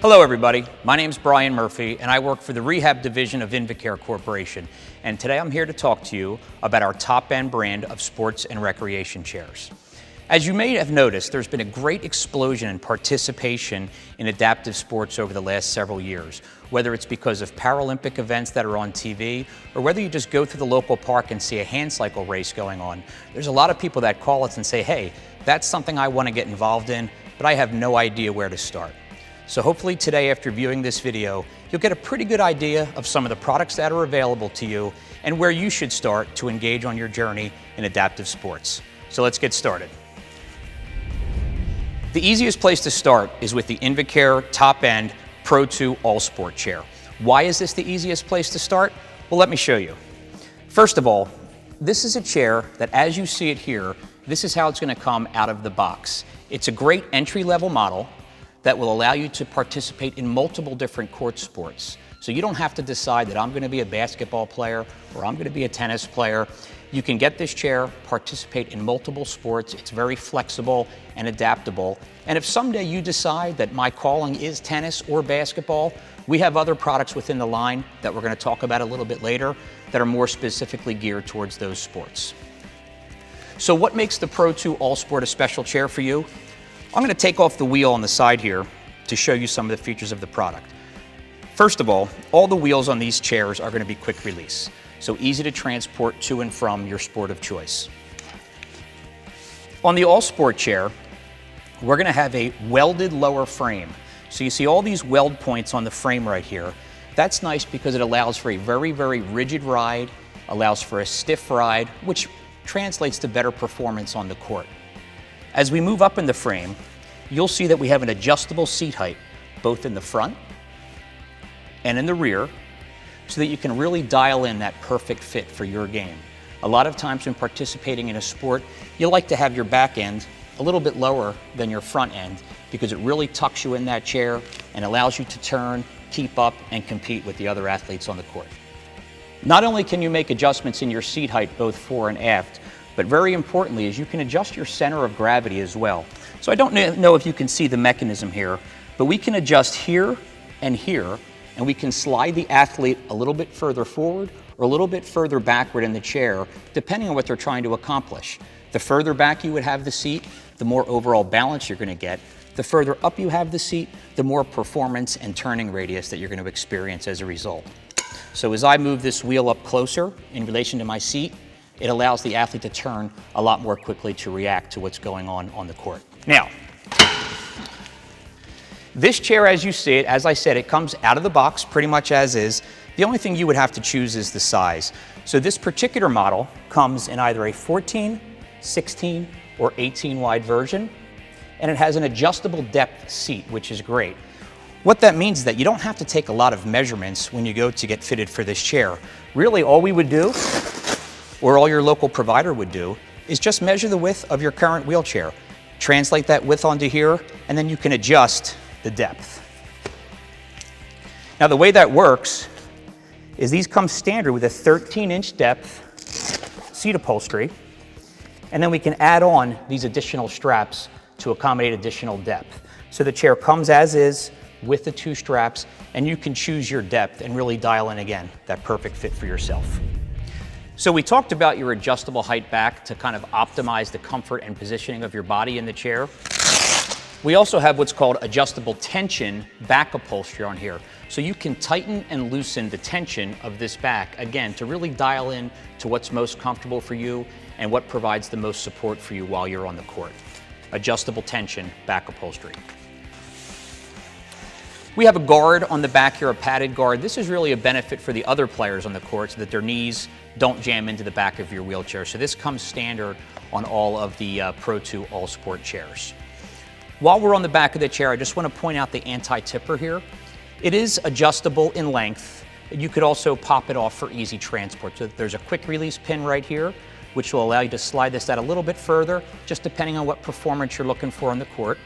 Hello everybody, my name is Brian Murphy and I work for the Rehab Division of Invacare Corporation, and today I'm here to talk to you about our top end brand of sports and recreation chairs. As you may have noticed, there's been a great explosion in participation in adaptive sports over the last several years, whether it's because of Paralympic events that are on TV or whether you just go through the local park and see a hand cycle race going on. There's a lot of people that call us and say, hey, that's something I want to get involved in, but I have no idea where to start. So hopefully today, after viewing this video, you'll get a pretty good idea of some of the products that are available to you and where you should start to engage on your journey in adaptive sports. So let's get started. The easiest place to start is with the Invacare Top End Pro-2 All-Sport chair. Why is this the easiest place to start? Well, let me show you. First of all, this is a chair that, as you see it here, this is how it's going to come out of the box. It's a great entry-level model that will allow you to participate in multiple different court sports. So you don't have to decide that I'm going to be a basketball player or I'm going to be a tennis player. You can get this chair, participate in multiple sports. It's very flexible and adaptable. And if someday you decide that my calling is tennis or basketball, we have other products within the line that we're going to talk about a little bit later that are more specifically geared towards those sports. So what makes the Pro-2 All-Sport a special chair for you? I'm going to take off the wheel on the side here to show you some of the features of the product. First of all the wheels on these chairs are going to be quick release, so easy to transport to and from your sport of choice. On the All-Sport chair, we're going to have a welded lower frame. So you see all these weld points on the frame right here. That's nice because it allows for a very, very rigid ride, allows for a stiff ride, which translates to better performance on the court. As we move up in the frame, you'll see that we have an adjustable seat height, both in the front and in the rear, so that you can really dial in that perfect fit for your game. A lot of times when participating in a sport, you like to have your back end a little bit lower than your front end because it really tucks you in that chair and allows you to turn, keep up, and compete with the other athletes on the court. Not only can you make adjustments in your seat height both fore and aft, but very importantly is you can adjust your center of gravity as well. So I don't know if you can see the mechanism here, but we can adjust here, and we can slide the athlete a little bit further forward or a little bit further backward in the chair, depending on what they're trying to accomplish. The further back you would have the seat, the more overall balance you're going to get. The further up you have the seat, the more performance and turning radius that you're going to experience as a result. So as I move this wheel up closer in relation to my seat, it allows the athlete to turn a lot more quickly to react to what's going on the court. Now, this chair, as you see it, as I said, it comes out of the box pretty much as is. The only thing you would have to choose is the size. So this particular model comes in either a 14, 16, or 18 wide version, and it has an adjustable depth seat, which is great. What that means is that you don't have to take a lot of measurements when you go to get fitted for this chair. Really, all we would do, or all your local provider would do, is just measure the width of your current wheelchair. Translate that width onto here, and then you can adjust the depth. Now the way that works is these come standard with a 13-inch depth seat upholstery, and then we can add on these additional straps to accommodate additional depth. So the chair comes as is with the two straps, and you can choose your depth and really dial in again that perfect fit for yourself. So we talked about your adjustable height back to kind of optimize the comfort and positioning of your body in the chair. We also have what's called adjustable tension back upholstery on here. So you can tighten and loosen the tension of this back, again, to really dial in to what's most comfortable for you and what provides the most support for you while you're on the court. Adjustable tension back upholstery. We have a guard on the back here, a padded guard. This is really a benefit for the other players on the court so that their knees don't jam into the back of your wheelchair. So this comes standard on all of the Pro-2 All-Sport chairs. While we're on the back of the chair, I just want to point out the anti-tipper here. It is adjustable in length. You could also pop it off for easy transport. So there's a quick release pin right here, which will allow you to slide this out a little bit further, just depending on what performance you're looking for on the court.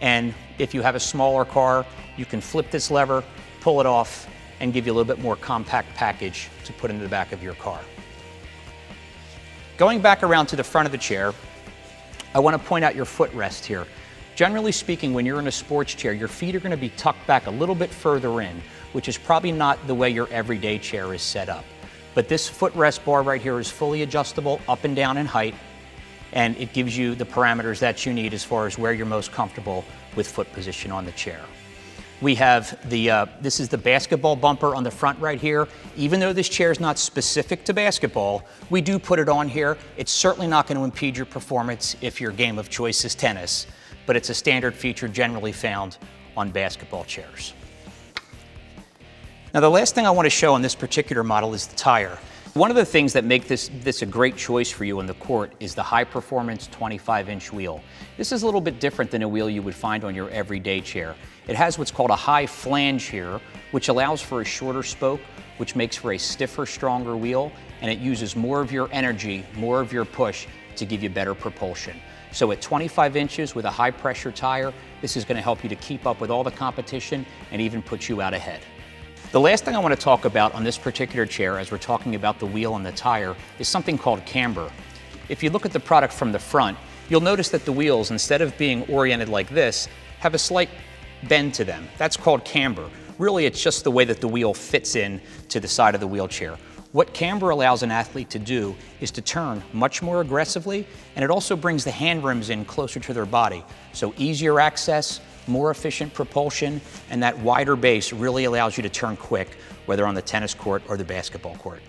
And if you have a smaller car, you can flip this lever, pull it off, and give you a little bit more compact package to put into the back of your car. Going back around to the front of the chair, I want to point out your footrest here. Generally speaking, when you're in a sports chair, your feet are going to be tucked back a little bit further in, which is probably not the way your everyday chair is set up. But this footrest bar right here is fully adjustable up and down in height, and it gives you the parameters that you need as far as where you're most comfortable with foot position on the chair. We have this is the basketball bumper on the front right here. Even though this chair is not specific to basketball, we do put it on here. It's certainly not going to impede your performance if your game of choice is tennis, but it's a standard feature generally found on basketball chairs. Now, the last thing I want to show on this particular model is the tire. One of the things that make this a great choice for you on the court is the high performance 25-inch wheel. This is a little bit different than a wheel you would find on your everyday chair. It has what's called a high flange here, which allows for a shorter spoke, which makes for a stiffer, stronger wheel, and it uses more of your energy, more of your push to give you better propulsion. So at 25 inches with a high pressure tire, this is going to help you to keep up with all the competition and even put you out ahead. The last thing I want to talk about on this particular chair, as we're talking about the wheel and the tire, is something called camber. If you look at the product from the front, you'll notice that the wheels, instead of being oriented like this, have a slight bend to them. That's called camber. Really, it's just the way that the wheel fits in to the side of the wheelchair. What camber allows an athlete to do is to turn much more aggressively, and it also brings the hand rims in closer to their body. So easier access, more efficient propulsion, and that wider base really allows you to turn quick, whether on the tennis court or the basketball court.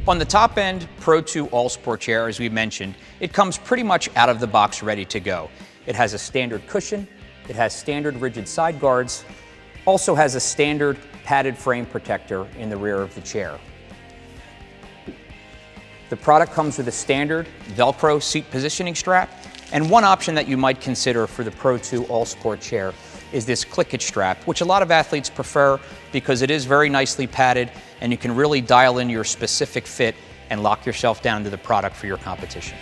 On the top end Pro-2 All-Sport chair, as we mentioned, it comes pretty much out of the box ready to go. It has a standard cushion, it has standard rigid side guards, also has a standard padded frame protector in the rear of the chair. The product comes with a standard Velcro seat positioning strap, and one option that you might consider for the Pro-2 All-Sport chair is this clickage strap, which a lot of athletes prefer because it is very nicely padded and you can really dial in your specific fit and lock yourself down to the product for your competition.